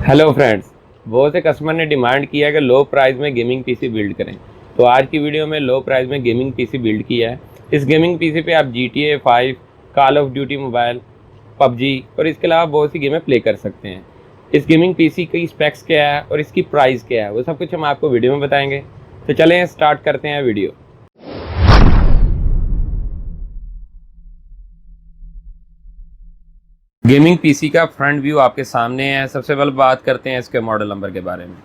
Hello friends, बहुत से customer ने डिमांड किया है कि लो प्राइस में गेमिंग पीसी बिल्ड करें। तो आज की वीडियो में लो प्राइस में गेमिंग पीसी बिल्ड किया है। इस गेमिंग पीसी पे आप GTA 5, call of duty mobile, PUBG और इसके अलावा बहुत सी गेमें प्ले कर सकते हैं। इस गेमिंग पीसी की स्पेक्स क्या है और इसकी प्राइस क्या है, वो सब कुछ हम आपको वीडियो में बताएंगे। तो चलें स्टार्ट करते हैं वीडियो। गेमिंग पीसी का फ्रंट व्यू आपके सामने है। सबसे पहले बात करते हैं इसके मॉडल नंबर के बारे में।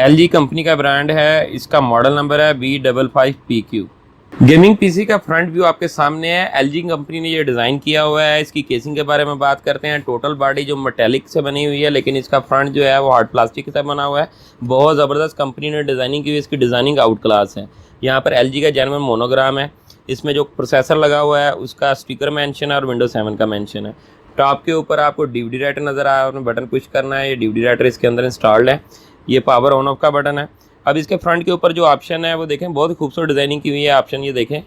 LG कंपनी का ब्रांड है, इसका मॉडल नंबर है B55PQ। गेमिंग पीसी का फ्रंट व्यू आपके सामने है। LG कंपनी ने ये डिज़ाइन किया हुआ है। इसकी केसिंग के बारे में बात करते हैं। टोटल बॉडी जो मेटेलिक से बनी हुई है, लेकिन इसका फ्रंट जो है वो हार्ड प्लास्टिक से बना हुआ है। बहुत ज़बरदस्त कंपनी ने डिज़ाइनिंग की हुई है। इसकी डिज़ाइनिंग आउट क्लास है। यहाँ पर LG का जेन्युइन मोनोग्राम है। इसमें जो प्रोसेसर लगा हुआ है उसका स्पीकर मेंशन है और विंडोज 7 का मेंशन है। टॉप के ऊपर आपको DVD राइटर नज़र आ रहा है, बटन पुश करना है। ये DVD राइटर इसके अंदर इंस्टॉल्ड है। ये पावर ऑन ऑफ का बटन है। अब इसके फ्रंट के ऊपर जो ऑप्शन है वो देखें, बहुत खूबसूरत डिज़ाइनिंग की हुई है ऑप्शन। ये देखें,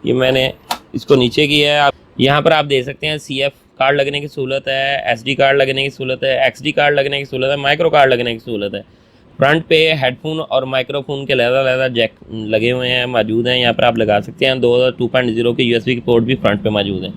ये मैंने इसको नीचे किया है। आप यहाँ पर आप देख सकते हैं CF कार्ड लगने की सहूलत है, SD कार्ड लगने की सहूलत है, XD कार्ड लगने की सहूलत है, माइक्रो कार्ड लगने की सहूलत है। फ्रंट पे हेडफोन और माइक्रोफोन के लहदा जैक लगे हुए हैं, मौजूद हैं। यहाँ पर आप लगा सकते हैं। 2.0 के USB के पोर्ट भी फ्रंट पे मौजूद हैं।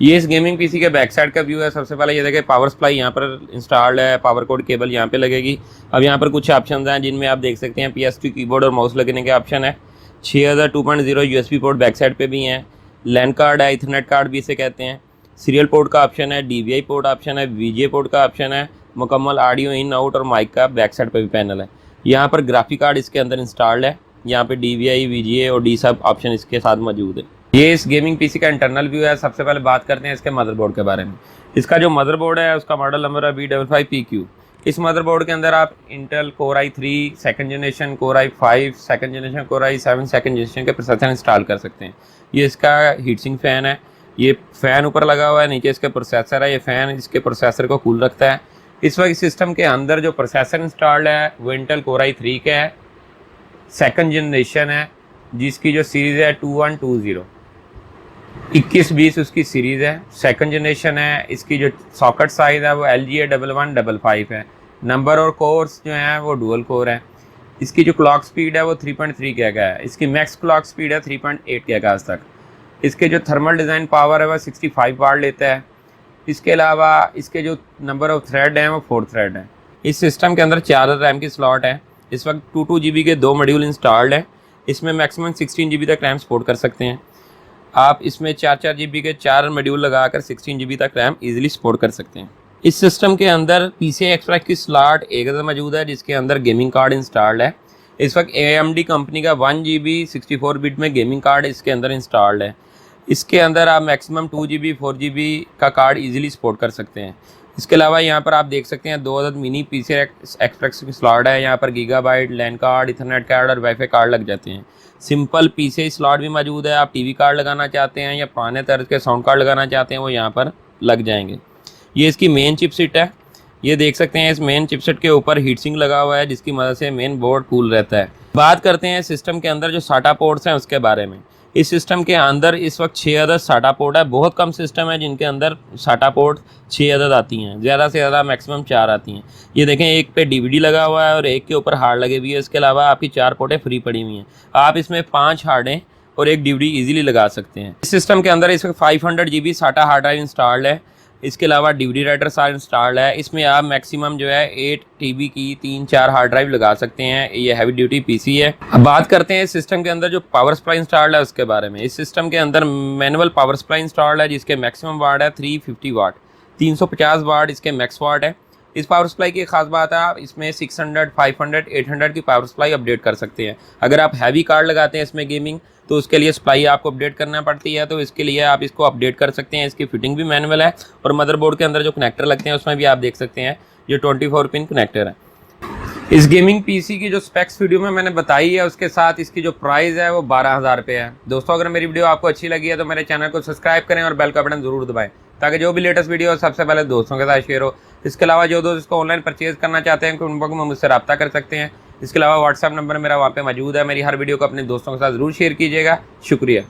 ये इस गेमिंग पीसी के बैक साइड का व्यू है। सबसे पहले ये देखें, पावर सप्लाई यहाँ पर इंस्टॉल्ड है। पावर कोड केबल यहाँ पे लगेगी। अब यहाँ पर कुछ ऑप्शन हैं जिनमें आप देख सकते हैं PS2 कीबोर्ड और माउस लगने के ऑप्शन है। 6000 2.0 USB पोर्ट बैक साइड पे भी हैं। लैन कार्ड है, इथरनेट कार्ड भी इसे कहते हैं। सीरियल पोर्ट का ऑप्शन है, DVI पोर्ट ऑप्शन है, VGA पोर्ट का ऑप्शन है। मुकम्मल ऑडियो इन आउट और माइक का बैक साइड पे भी पैनल है। यहाँ पर ग्राफिक कार्ड इसके अंदर इंस्टॉल्ड है। यहाँ पे DVI, VGA और D सब ऑप्शन इसके साथ मौजूद है। ये इस गेमिंग पीसी का इंटरनल व्यू है। सबसे पहले बात करते हैं इसके मदरबोर्ड के बारे में। इसका जो मदरबोर्ड है उसका मॉडल नंबर है B55PQ। इस मदरबोर्ड के अंदर आप Intel Core i3 second generation, Core i5 second generation, Core i7 second generation के प्रोसेसर इंस्टॉल कर सकते हैं। ये इसका हीटसिंक फ़ैन है। ये फ़ैन ऊपर लगा हुआ है, नीचे इसके प्रोसेसर है। ये फ़ैन इसके प्रोसेसर को कूल रखता है। इस वक्त सिस्टम के अंदर जो प्रोसेसर इंस्टॉल्ड है वो इंटेल Core i3 का है, सेकंड जनरेशन है, जिसकी जो सीरीज़ है 2120 2120 उसकी सीरीज़ है, सेकंड जनरेशन है। इसकी जो सॉकेट साइज़ है वो LGA 1155 है। नंबर और कोर्स जो हैं वो डुअल कोर है। इसकी जो क्लॉक स्पीड है वो 3.3 गीगा है। इसकी मैक्स क्लॉक स्पीड है 3.8 गीगाहर्ट्ज़ तक। इसके जो थर्मल डिज़ाइन पावर है वह 65 वाट लेता है। इसके अलावा इसके जो नंबर ऑफ थ्रेड हैं वो 4 थ्रेड हैं। इस सिस्टम के अंदर 4 रैम की स्लॉट है। इस वक्त 2 GB के 2 मॉड्यूल इंस्टॉल्ड है। इसमें मैक्सिमम 16 GB तक रैम सपोर्ट कर सकते हैं। आप इसमें 4 GB के 4 मॉड्यूल लगाकर 16 GB तक रैम इजीली सपोर्ट कर सकते हैं। इस सिस्टम के अंदर PCI Express की स्लॉट एक मौजूद है, जिसके अंदर गेमिंग कार्ड इंस्टॉल्ड है। इस वक्त AMD कंपनी का 1 GB 64 बिट में गेमिंग कार्ड इसके अंदर इंस्टॉल्ड है। इसके अंदर आप मैक्सिमम 2 GB 4 GB का कार्ड इजीली सपोर्ट कर सकते हैं। इसके अलावा यहाँ पर आप देख सकते हैं 2 अदद मिनी PCI Express की स्लॉट है। यहाँ पर गीगाबाइट, लैन कार्ड, इथरनेट कार्ड और वाईफाई कार्ड लग जाते हैं। सिंपल PCI स्लॉट भी मौजूद है। आप TV कार्ड लगाना चाहते हैं या पुराने तर्ज के साउंड कार्ड लगाना चाहते हैं, वो यहाँ पर लग जाएंगे। ये इसकी मेन चिपसेट है। ये देख सकते हैं, इस मेन चिपसेट के ऊपर हीटसिंक लगा हुआ है, जिसकी मदद से मेन बोर्ड कूल रहता है। बात करते हैं सिस्टम के अंदर जो SATA पोर्ट्स हैं उसके बारे में। इस सिस्टम के अंदर इस वक्त 6 अदद SATA पोर्ट है। बहुत कम सिस्टम है जिनके अंदर SATA पोर्ट 6 अदद आती हैं। ज़्यादा से ज़्यादा मैक्सिमम 4 आती हैं। ये देखें, एक पे DVD लगा हुआ है और एक के ऊपर हार्ड लगे हुई है। इसके अलावा आपकी 4 पोर्टें फ्री पड़ी हुई हैं। आप इसमें 5 हार्डें और एक DVD ईजिली लगा सकते हैं। इस सिस्टम के अंदर इस वक्त 500 GB SATA hard drive installed है। इसके अलावा DVD राइटर सारा इंस्टॉल्ड है। इसमें आप मैक्सिमम जो है 8 TB की 3-4 हार्ड ड्राइव लगा सकते हैं। ये हैवी ड्यूटी PC है। अब बात करते हैं इस सिस्टम के अंदर जो पावर सप्लाई इंस्टॉल्ड है उसके बारे में। इस सिस्टम के अंदर मैनुअल पावर सप्लाई इंस्टॉल्ड है, जिसके मैक्सिमम वाट है 350 वाट, 350 वाट इसके मैक्स वाट है। इस पावर सप्लाई की खास बात है, आप इसमें 600, 500, 800 की पावर सप्लाई अपडेट कर सकते हैं। अगर आप हैवी कार्ड लगाते हैं इसमें गेमिंग, तो उसके लिए सप्लाई आपको अपडेट करना पड़ती है। तो इसके लिए आप इसको अपडेट कर सकते हैं। इसकी फिटिंग भी मैनुअल है और मदरबोर्ड के अंदर जो कनेक्टर लगते हैं उसमें भी आप देख सकते हैं ये 24 पिन कनेक्टर है। इस गेमिंग पीसी की जो स्पेक्स वीडियो में मैंने बताई है, उसके साथ इसकी जो प्राइस है वो 12,000 रुपये है। दोस्तों, अगर मेरी वीडियो आपको अच्छी लगी है तो मेरे चैनल को सब्सक्राइब करें और बेल का बटन जरूर दबाएं, ताकि जो भी लेटेस्ट वीडियो हो सबसे पहले दोस्तों के साथ शेयर हो। इसके अलावा जो दोस्त इसको ऑनलाइन परचेज करना चाहते हैं उनको मुझसे रब्ता कर सकते हैं। इसके अलावा व्हाट्सएप नंबर मेरा वहाँ पे मौजूद है। मेरी हर वीडियो को अपने दोस्तों के साथ ज़रूर शेयर कीजिएगा। शुक्रिया।